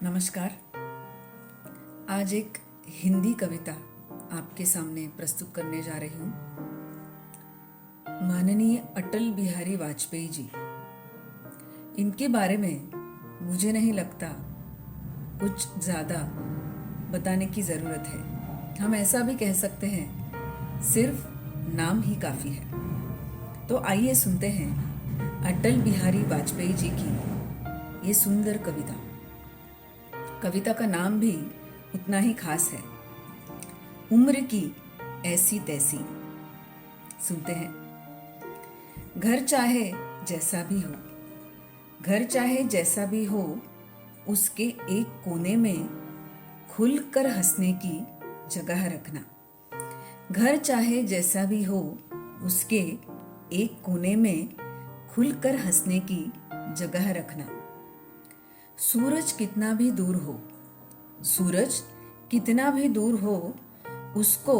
नमस्कार। आज एक हिंदी कविता आपके सामने प्रस्तुत करने जा रही हूँ। माननीय अटल बिहारी वाजपेयी जी, इनके बारे में मुझे नहीं लगता कुछ ज़्यादा बताने की ज़रूरत है। हम ऐसा भी कह सकते हैं सिर्फ नाम ही काफ़ी है। तो आइए सुनते हैं अटल बिहारी वाजपेयी जी की ये सुंदर कविता। कविता का नाम भी उतना ही खास है, उम्र की ऐसी तैसी। सुनते हैं। घर चाहे जैसा भी हो, घर चाहे जैसा भी हो, उसके एक कोने में खुलकर हंसने की जगह रखना। घर चाहे जैसा भी हो, उसके एक कोने में खुलकर हंसने की जगह रखना। सूरज कितना भी दूर हो, सूरज कितना भी दूर हो, उसको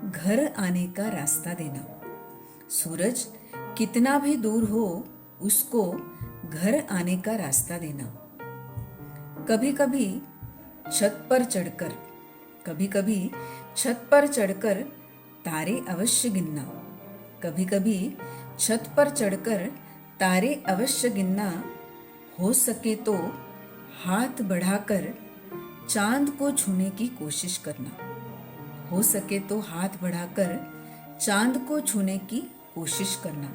घर आने का रास्ता देना। सूरज कितना भी दूर हो, उसको घर आने का रास्ता देना। कभी कभी छत पर चढ़कर, कभी कभी छत पर चढ़कर तारे अवश्य गिनना। कभी कभी छत पर चढ़कर तारे अवश्य गिनना। हो सके तो हाथ बढ़ाकर चांद को छूने की कोशिश करना। हो सके तो हाथ बढ़ाकर चांद को छूने की कोशिश करना।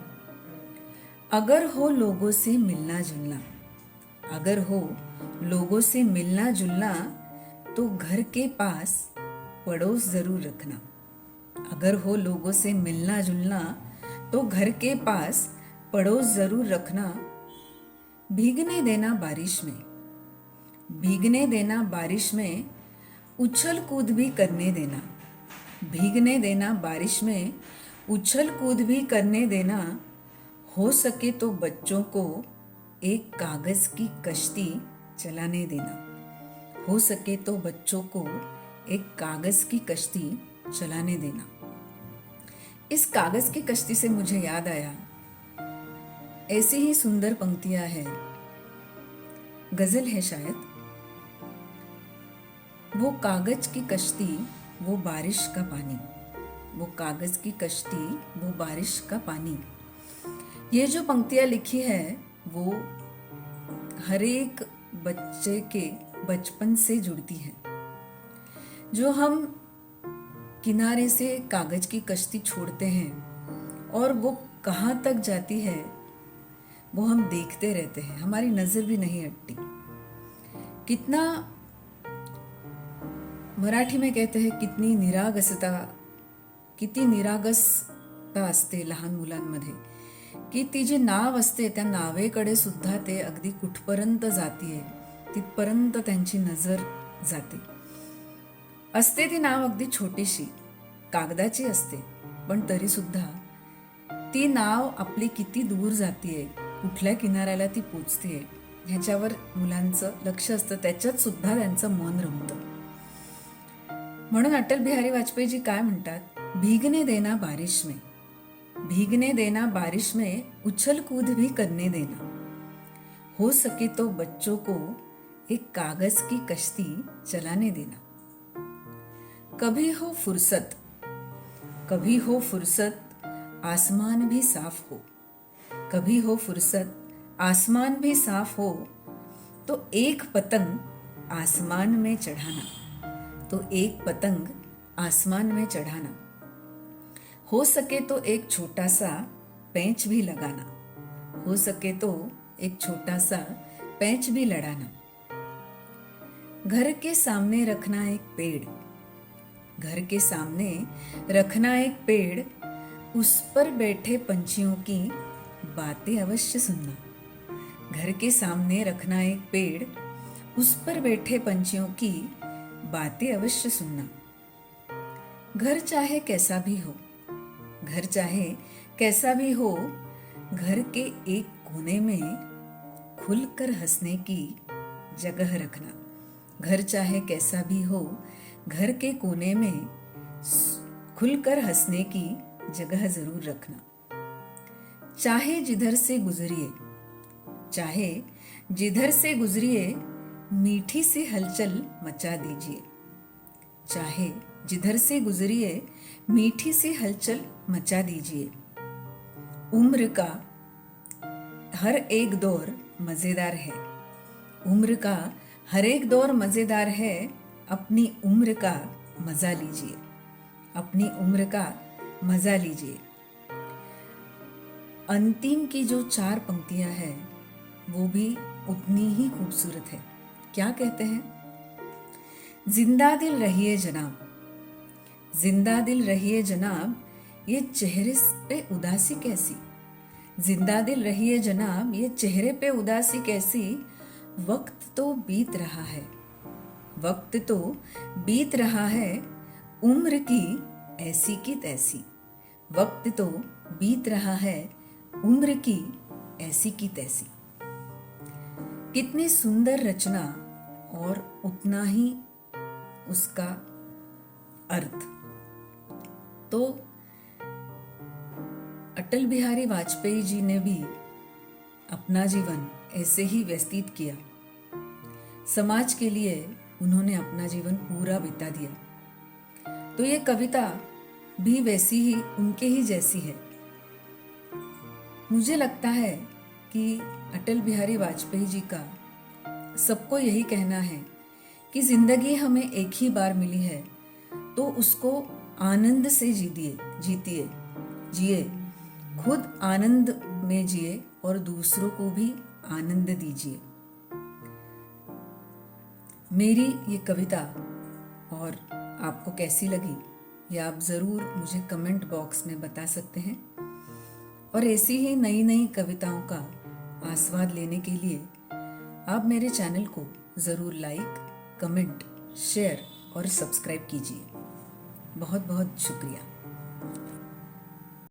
अगर हो लोगों से मिलना जुलना, अगर हो लोगों से मिलना जुलना, तो घर के पास पड़ोस जरूर रखना। अगर हो लोगों से मिलना जुलना, तो घर के पास पड़ोस जरूर रखना। भीगने देना बारिश में, भीगने देना बारिश में, उछल कूद भी करने देना। भीगने देना बारिश में, उछल कूद भी करने देना। हो सके तो बच्चों को एक कागज की कश्ती चलाने देना। हो सके तो बच्चों को एक कागज की कश्ती चलाने देना। इस कागज की कश्ती से मुझे याद आया, ऐसी ही सुंदर पंक्तियां हैं, गजल है शायद। वो कागज की कश्ती, वो बारिश का पानी। वो कागज की कश्ती, वो बारिश का पानी। ये जो पंक्तियां लिखी है वो हर एक बच्चे के बचपन से जुड़ती है। जो हम किनारे से कागज की कश्ती छोड़ते हैं और वो कहाँ तक जाती है वो हम देखते रहते हैं, हमारी नजर भी नहीं हटती। कितना, मराठी में कहते हैं कितनी निरागसता, किती निरागसता असते लहान मुलांमध्ये, की ती जी नाव असते त्या नावेकडे सुद्धा ते अगदी कुठपर्यंत जातीये तिथपर्यंत त्यांची नजर जाते। असते ती नाव अगदी छोटीशी कागदाची असते, पण तरी सुद्धा ती नाव आपली किती दूर जातीये, कुठल्या किनाऱ्याला ती पोचतेय ह्याच्यावर मुलांचं लक्ष असतं, त्याच्यात सुद्धा त्यांचं मन रमतं। म्हणून अटल बिहारी वाजपेयी जी काय म्हणतात, भीगने देना बारिश में, भीगने देना बारिश में, उछल कूद भी करने देना। हो सके तो बच्चों को एक कागज की कश्ती चलाने देना। कभी हो फुर्सत, कभी हो फुर्सत, आसमान भी साफ हो। कभी हो फुर्सत, आसमान भी साफ हो, तो एक पतंग आसमान में चढ़ाना। तो एक पतंग आसमान में चढ़ाना। हो सके तो एक छोटा सा पेंच भी लगाना। हो सके तो एक छोटा सा पेंच भी लड़ाना। घर के सामने रखना एक पेड़, घर के सामने रखना एक पेड़, उस पर बैठे पंछियों की बातें अवश्य सुनना। घर के सामने रखना एक पेड़, उस पर बैठे पंछियों की बातें अवश्य सुनना। घर चाहे कैसा भी हो, घर चाहे कैसा भी हो, घर के एक कोने में खुलकर हंसने की जगह रखना। घर चाहे कैसा भी हो, घर के कोने में खुलकर हंसने की जगह जरूर रखना। चाहे जिधर से गुजरिए, चाहे जिधर से गुजरिए, मीठी सी हलचल मचा दीजिए। चाहे जिधर से गुजरिए मीठी सी हलचल मचा दीजिए। उम्र का हर एक दौर मजेदार है। उम्र का हर एक दौर मजेदार है। अपनी उम्र का मजा लीजिए। अपनी उम्र का मजा लीजिए। अंतिम की जो 4 पंक्तियां हैं वो भी उतनी ही खूबसूरत है। क्या कहते हैं? जिंदा दिल रहिए जनाब, जिंदा दिल रहिए जनाब, ये चेहरे पे उदासी कैसी। जिंदा दिल रहिए जनाब, ये चेहरे पे उदासी कैसी। वक्त तो बीत रहा है, वक्त तो बीत रहा है, उम्र की ऐसी की तैसी। वक्त तो बीत रहा है, उम्र की ऐसी की तैसी। कितनी सुंदर रचना और उतना ही उसका अर्थ। तो अटल बिहारी वाजपेयी जी ने भी अपना जीवन ऐसे ही व्यतीत किया। समाज के लिए उन्होंने अपना जीवन पूरा बिता दिया। तो ये कविता भी वैसी ही उनके ही जैसी है। मुझे लगता है कि अटल बिहारी वाजपेयी जी का सबको यही कहना है कि जिंदगी हमें एक ही बार मिली है, तो उसको आनंद से जीतिए, जिए। खुद आनंद में जिए और दूसरों को भी आनंद दीजिए। मेरी ये कविता और आपको कैसी लगी ये आप ज़रूर मुझे कमेंट बॉक्स में बता सकते हैं। और ऐसी ही नई नई कविताओं का आस्वाद लेने के लिए आप मेरे चैनल को ज़रूर लाइक, कमेंट, शेयर और सब्सक्राइब कीजिए। बहुत बहुत शुक्रिया।